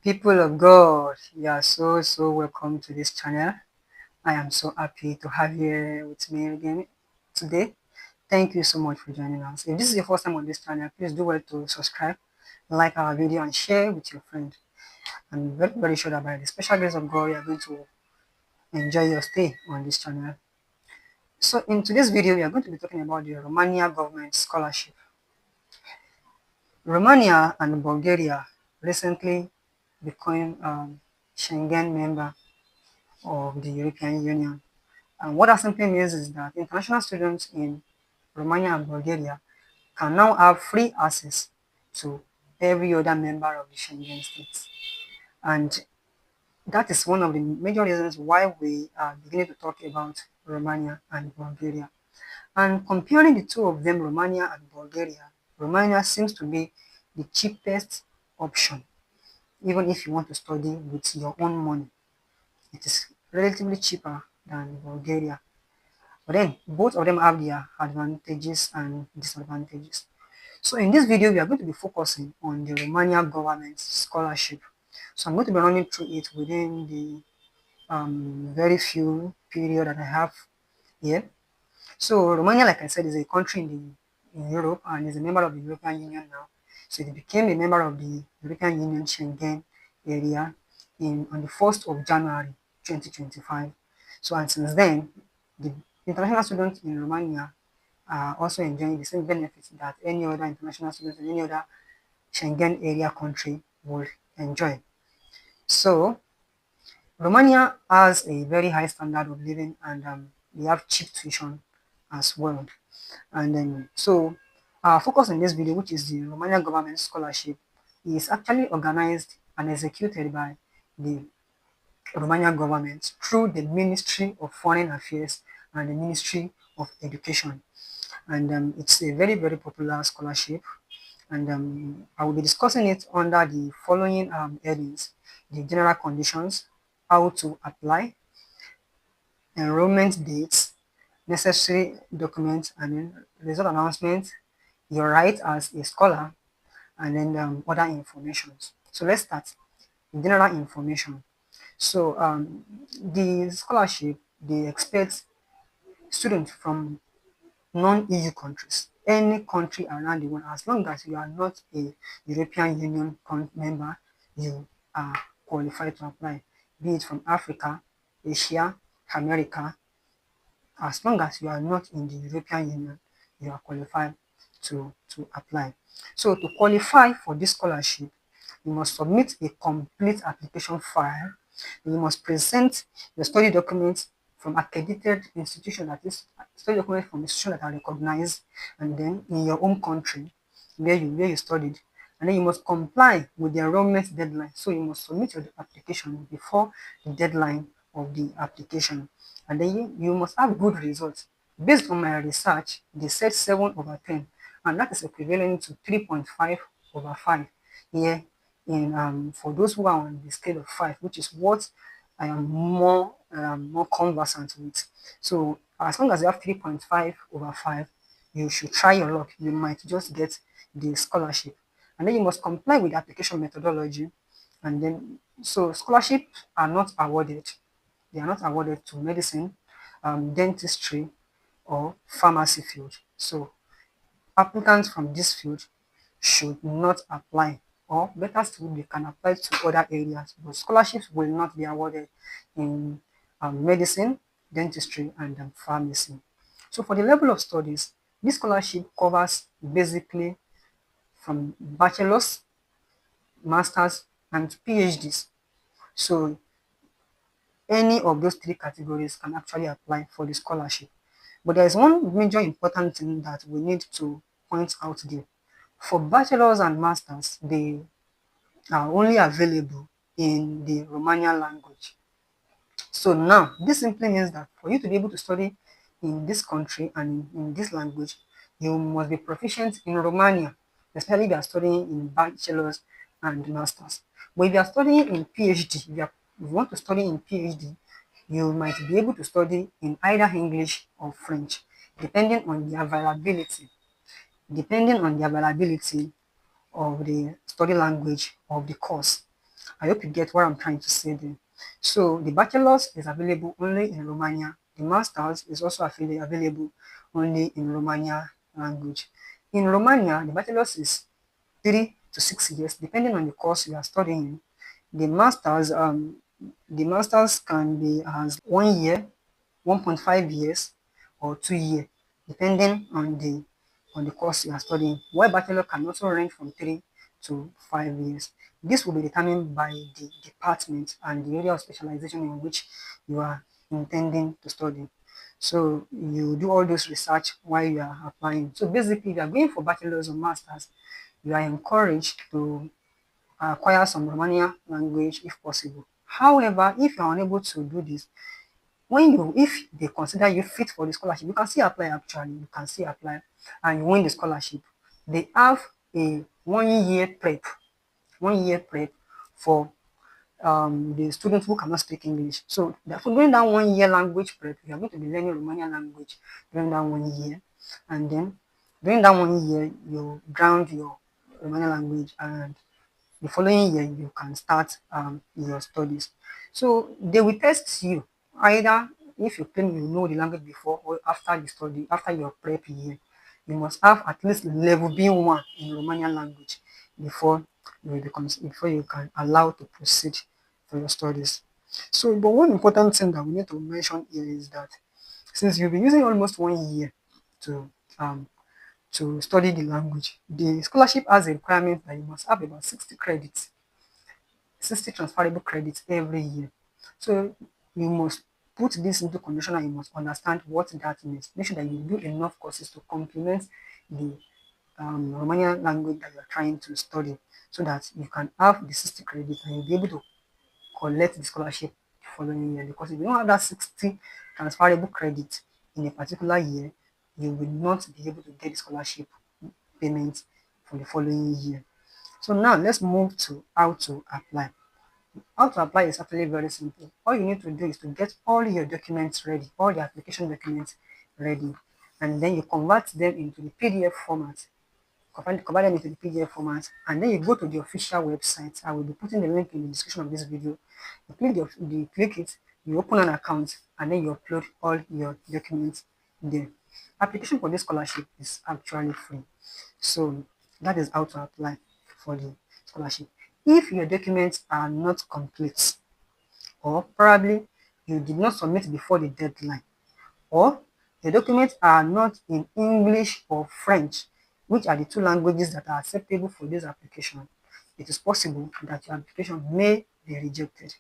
People of God, you are so welcome to this channel. I am so happy to have you here with me again today. Thank you so much for joining us. If this is your first time on this channel, please do well to subscribe, like our video, and share with your friend. I'm very sure that by the special grace of God, you are going to enjoy your stay on this channel. So in today's video, we are going to be talking about the Romania government scholarship. Romania and Bulgaria recently became Schengen member of the European Union. And what that simply means is that international students in Romania and Bulgaria can now have free access to every other member of the Schengen states. And that is one of the major reasons why we are beginning to talk about Romania and Bulgaria. And comparing the two of them, Romania and Bulgaria, Romania seems to be the cheapest option, even if you want to study with your own money. It is relatively cheaper than Bulgaria. But then both of them have their advantages and disadvantages. So in this video, we are going to be focusing on the Romania government scholarship. So I'm going to be running through it within the very few period that I have here. So Romania, like I said, is a country in Europe and is a member of the European Union now. So it became a member of the European Union Schengen area on the 1st of January 2025. So and since then, the international students in Romania are also enjoying the same benefits that any other international students in any other Schengen area country will enjoy. So Romania has a very high standard of living and they have cheap tuition as well. And then, so our focus in this video, which is the Romanian government scholarship, is actually organized and executed by the Romanian government through the Ministry of Foreign Affairs and the Ministry of Education. And it's a very popular scholarship. And I will be discussing it under the following headings: the general conditions, how to apply, enrollment dates, necessary documents, and then result announcement, your right as a scholar, and then other information. So let's start with general information. So the scholarship, they expect students from non-EU countries, any country around the world, as long as you are not a European Union member, you are qualified to apply, be it from Africa, Asia, America. As long as you are not in the European Union, you are qualified to apply. So to qualify for this scholarship, you must submit a complete application file. You must present your study documents from accredited institution, that is study documents from institutions that are recognized, and then in your home country where you studied. And then you must comply with the enrollment deadline. So you must submit your application before the deadline of the application. And then you must have good results. Based on my research, they said 7/10, and that is equivalent to 3.5/5 here in for those who are on the scale of 5, which is what I am more conversant with. So as long as you have 3.5/5, you should try your luck. You might just get the scholarship. And then you must comply with the application methodology. And then, so scholarships are not awarded. They are not awarded to medicine, dentistry, or pharmacy field. So applicants from this field should not apply, or better still, they can apply to other areas, but scholarships will not be awarded in medicine, dentistry, and pharmacy. So for the level of studies, this scholarship covers basically from bachelor's, master's, and PhDs. So any of those three categories can actually apply for the scholarship. But there is one major important thing that we need to point out there. For bachelors and masters, they are only available in the Romanian language. So now, this simply means that for you to be able to study in this country and in this language, you must be proficient in Romania, especially if you are studying in bachelors and masters. But if you are studying in PhD, if you want to study in PhD, you might be able to study in either English or French, depending on the availability, depending on the availability of the study language of the course. I hope you get what I'm trying to say there. So the bachelor's is available only in Romania. The master's is also available only in Romania language. In Romania, the bachelor's is 3 to 6 years, depending on the course you are studying. The masters, um, the masters can be as 1 year, 1.5 years, or 2 year, depending on the course you are studying. While bachelor can also range from 3 to 5 years. This will be determined by the department and the area of specialization in which you are intending to study. So you do all those research while you are applying. So basically, if you are going for bachelor's or masters, you are encouraged to acquire some Romanian language if possible. However, if you are unable to do this, if they consider you fit for the scholarship, you can still apply actually. You can still apply and you win the scholarship. They have a 1 year prep, 1 year prep for the students who cannot speak English. So therefore, during that 1 year language prep, you are going to be learning Romanian language during that 1 year. And then during that 1 year, you ground your Romanian language, and the following year you can start your studies. So they will test you either if you claim you know the language before or after you study, after your prep year. You must have at least level B1 in Romanian language before before you can allow to proceed for your studies. So, but one important thing that we need to mention here is that since you'll be using almost 1 year to um, study the language, the scholarship has a requirement that you must have about 60 credits, 60 transferable credits every year. So you must put this into condition and you must understand what that means. Make sure that you do enough courses to complement the Romanian language that you are trying to study so that you can have the 60 credits and you'll be able to collect the scholarship the following year. Because if you don't have that 60 transferable credits in a particular year, you will not be able to get the scholarship payment for the following year. So now let's move to how to apply. How to apply is actually very simple. All you need to do is to get all your documents ready, all the application documents ready, and then you convert them into the PDF format. Convert them into the PDF format, and then you go to the official website. I will be putting the link in the description of this video. You click it, you open an account, and then you upload all your documents there. Application for this scholarship is actually free. So that is how to apply for the scholarship. If your documents are not complete, or probably you did not submit before the deadline, or the documents are not in English or French, which are the two languages that are acceptable for this application, it is possible that your application may be rejected.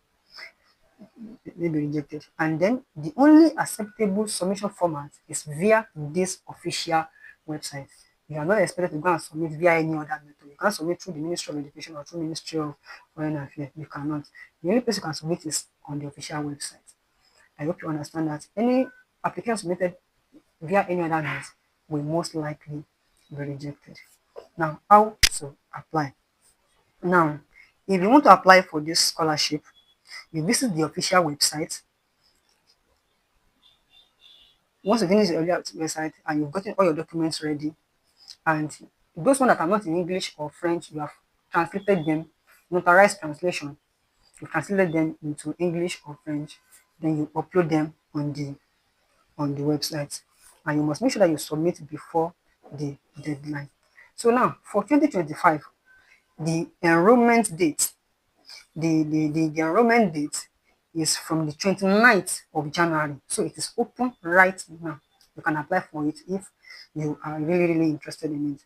And then the only acceptable submission format is via this official website. You are not expected to go and submit via any other method. You can't submit through the Ministry of Education or through Ministry of Foreign Affairs. You cannot. The only place you can submit is on the official website. I hope you understand that any application submitted via any other means will most likely be rejected. Now, how to apply? Now, if you want to apply for this scholarship, you visit the official website. Once you finish the website and you've gotten all your documents ready, and those ones that are not in English or French, you have translated them, notarized translation, you translated them into English or French, then you upload them on the website. And you must make sure that you submit before the deadline. So now for 2025, the enrollment date, the enrollment date is from the 29th of January. So it is open right now. You can apply for it if you are really, really interested in it.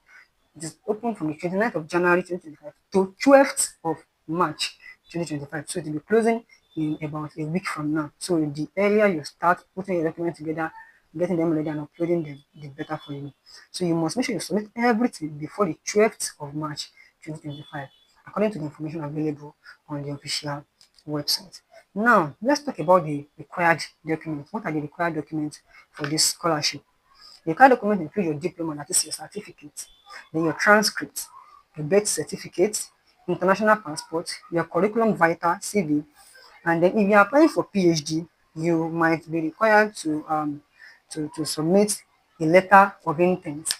It is open from the 29th of January 2025 to 12th of March 2025. So it will be closing in about a week from now. So the earlier you start putting your documents together, getting them ready and uploading them, the better for you. So you must make sure you submit everything before the 12th of March 2025, according to the information available on the official website. Now, let's talk about the required documents. What are the required documents for this scholarship? The required documents include your diploma, that is your certificate, then your transcript, your birth certificate, international passport, your curriculum vitae, CV, and then if you are applying for PhD, you might be required to submit a letter of intent,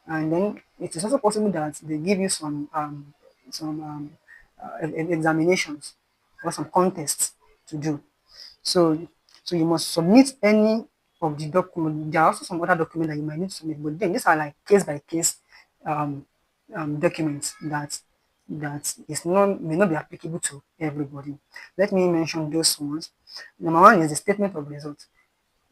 and then it is also possible that they give you some examinations or some contests to do. So, so you must submit any of the document. There are also some other documents that you might need to submit, but then these are like case by case um, documents that is not may not be applicable to everybody. Let me mention those ones. Number one is the statement of results.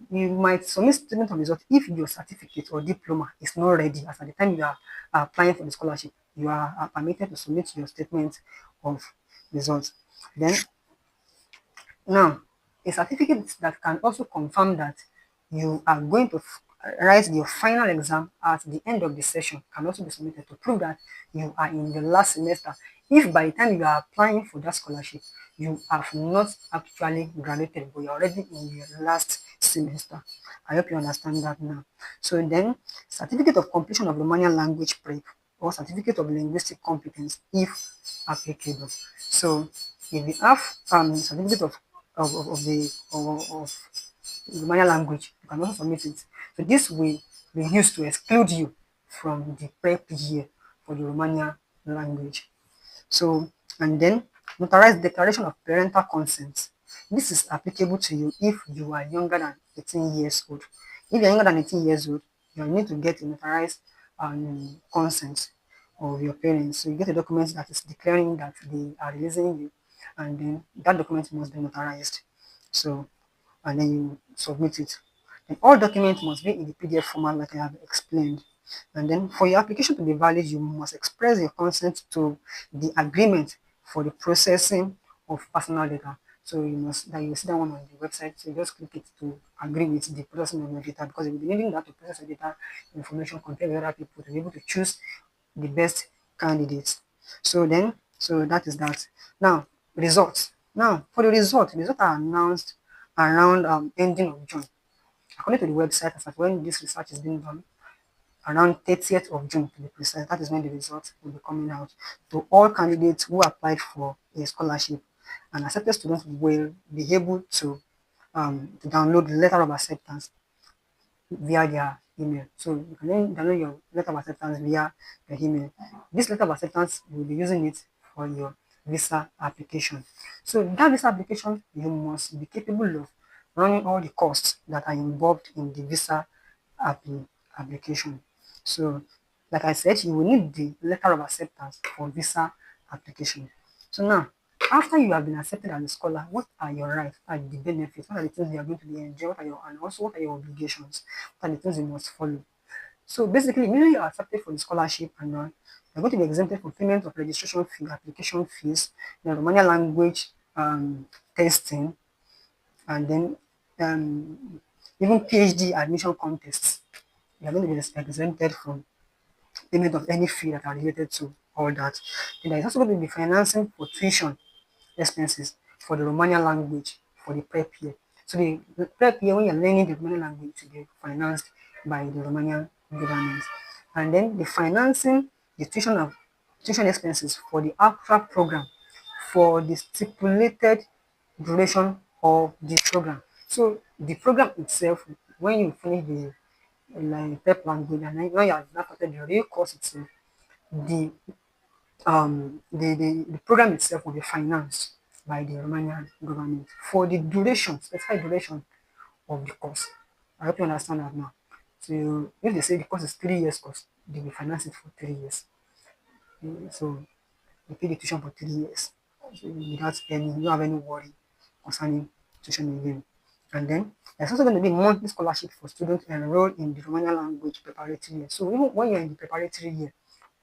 You might submit statement of result if your certificate or diploma is not ready as at the time you are applying for the scholarship. You are permitted to submit your statement of results. Then now, a certificate that can also confirm that you are going to write your final exam at the end of the session can also be submitted to prove that you are in the last semester. If by the time you are applying for that scholarship, you have not actually graduated, but you're already in your last semester. I hope you understand that now. So then, certificate of completion of Romanian language prep or certificate of linguistic competence, if applicable. So if you have certificate of the of Romanian language, you can also submit it. So this will be used to exclude you from the prep year for the Romanian language. So, and then notarized declaration of parental consent. This is applicable to you if you are younger than 18 years old. If you're younger than 18 years old, you need to get a notarized consent of your parents. So you get a document that is declaring that they are releasing you, and then that document must be notarized. So, and then you submit it. And all documents must be in the PDF format like I have explained. And then for your application to be valid, you must express your consent to the agreement for the processing of personal data. So you must that you see that one on the website. So you just click it to agree with the processing of your data because you'll be needing that to process your data information compared with other people to be able to choose the best candidates. So then, so that is that. Now, results. Now, for the results are announced around ending of June. According to the website, as at when this research is being done, around 30th of June to be precise, that is when the results will be coming out to all candidates who applied for a scholarship. And accepted students will be able to download the letter of acceptance via their email. So you can then download your letter of acceptance via your email. This letter of acceptance, you'll be using it for your visa application. So that visa application, you must be capable of running all the costs that are involved in the visa application. So, like I said, you will need the letter of acceptance for visa application. So now, after you have been accepted as a scholar, what are your rights? What are the benefits? What are the things you are going to be enjoying? What are your and also what are your obligations? What are the things you must follow? So basically, immediately you are accepted for the scholarship and you're going to be exempted from payment of registration fee, application fees, the Romanian language testing, and then even PhD admission contests. You are going to be exempted from payment of any fee that are related to all that. And there is also going to be financing for tuition expenses for the Romanian language for the prep year. So the prep year, when you're learning the Romanian language, to be financed by the Romanian government. And then the financing, the tuition expenses for the actual program for the stipulated duration of the program. So the program itself, when you finish the like prep language and then when you have now started the real course itself, the the program itself will be financed by the Romanian government for the duration, specified duration of the course. I hope you understand that now. So if they say the course is 3 years course, they will finance it for 3 years. So you pay the tuition for 3 years. So without any, you don't have any worry concerning tuition again. And then there's also going to be monthly scholarship for students enrolled in the Romanian language preparatory year. So even when you're in the preparatory year,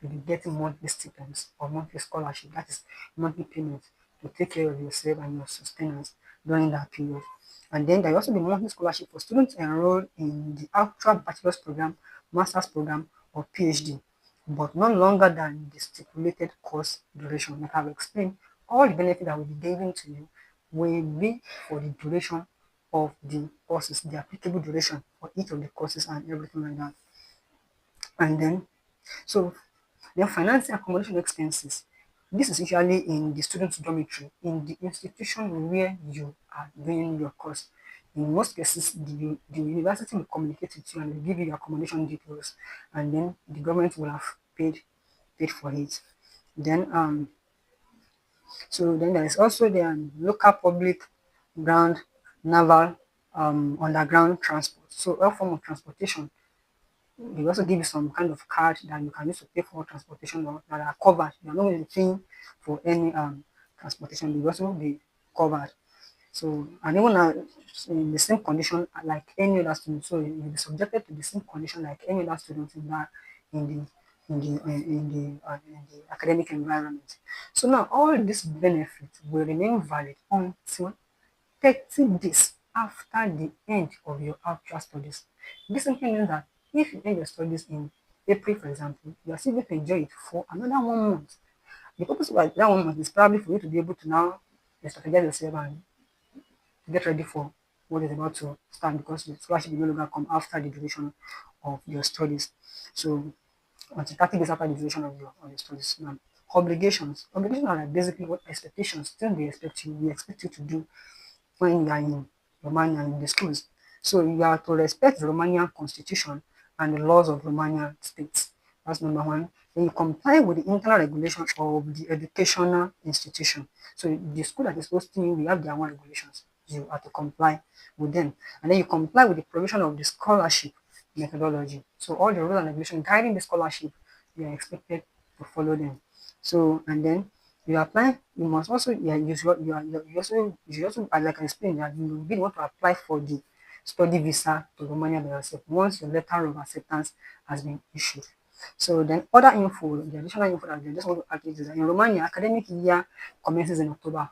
you'll be getting monthly stipends or monthly scholarship. That is monthly payment to take care of yourself and your sustenance during that period. And then there will also be monthly scholarship for students enrolled in the actual bachelor's program, master's program, or PhD, but no longer than the stipulated course duration. Like I've explained, all the benefits that will be given to you will be for the duration of the courses, the applicable duration for each of the courses and everything like that. And then, so then financing accommodation expenses. This is usually in the student's dormitory, in the institution where you are doing your course. In most cases, the university will communicate with you and will give you your accommodation details, and then the government will have paid for it. Then So then there is also the local public, ground, naval, underground transport. So all form of transportation. They also give you some kind of card that you can use to pay for transportation or that are covered. You are not really paying for any transportation. They will also be covered. So, and even in the same condition like any other student, so you'll be subjected to the same condition like any other student in that in the in the academic environment. So now all these benefits will remain valid until 30 days after the end of your actual studies. This simply means that if you end your studies in April, for example, you are still going to enjoy it for another 1 month. The purpose of that 1 month is probably for you to be able to now strategize yourself and get ready for what is about to start because the scholarship will no longer come after the duration of your studies. So until 30 days after the duration of your studies. Now, obligations. Obligations are like basically what expectations, things we expect you to do when you are in Romania in the schools. So you are to respect the Romanian constitution and the laws of Romanian states. That's number one. Then you comply with the internal regulations of the educational institution. So the school that is hosting you, we have their own regulations. You are to comply with them. And then you comply with the provision of the scholarship methodology. So all the rules and regulations guiding the scholarship, you are expected to follow them. So and then you apply, you must also yeah, you should also like I explained that you really want to apply for the study visa to Romania by yourself once your letter of acceptance has been issued. So then other info, the additional info that I just want to add is that in Romania, academic year commences in October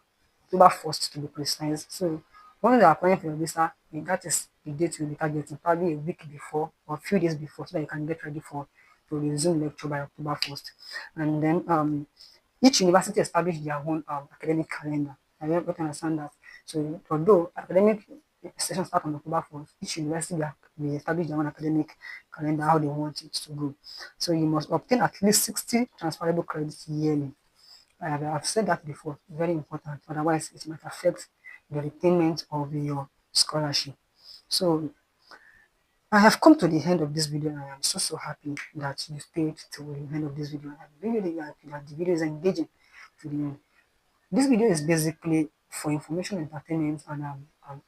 1st to be precise. So when you're applying for your visa, that is the date you'll be targeting, probably a week before or a few days before so that you can get ready for to resume lecture by October 1st. And then each university established their own academic calendar. I don't understand that. So although academic sessions start on October 4th, each university will establish their own academic calendar, how they want it to go. So you must obtain at least 60 transferable credits yearly. I've said that before, very important. Otherwise, it might affect the repayment of your scholarship. So I have come to the end of this video and I am so happy that you stayed to the end of this video. I'm really happy that the video is engaging to the end. This video is basically for information, entertainment, and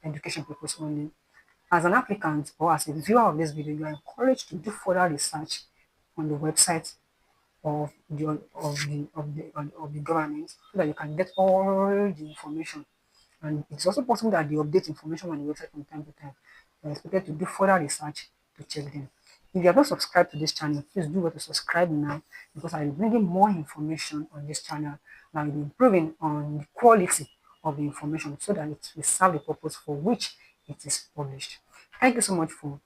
education purpose only. As an applicant or as a viewer of this video, you are encouraged to do further research on the website of the government so that you can get all the information. And it's also possible that they update information on the website from time to time. You're expected to do further research to check them. If you have not subscribed to this channel, please do go to subscribe now because I will be bringing more information on this channel and I will be improving on the quality of the information so that it will serve the purpose for which it is published. Thank you so much for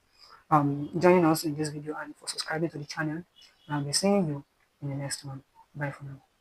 joining us in this video and for subscribing to the channel. And I'll be seeing you in the next one. Bye for now.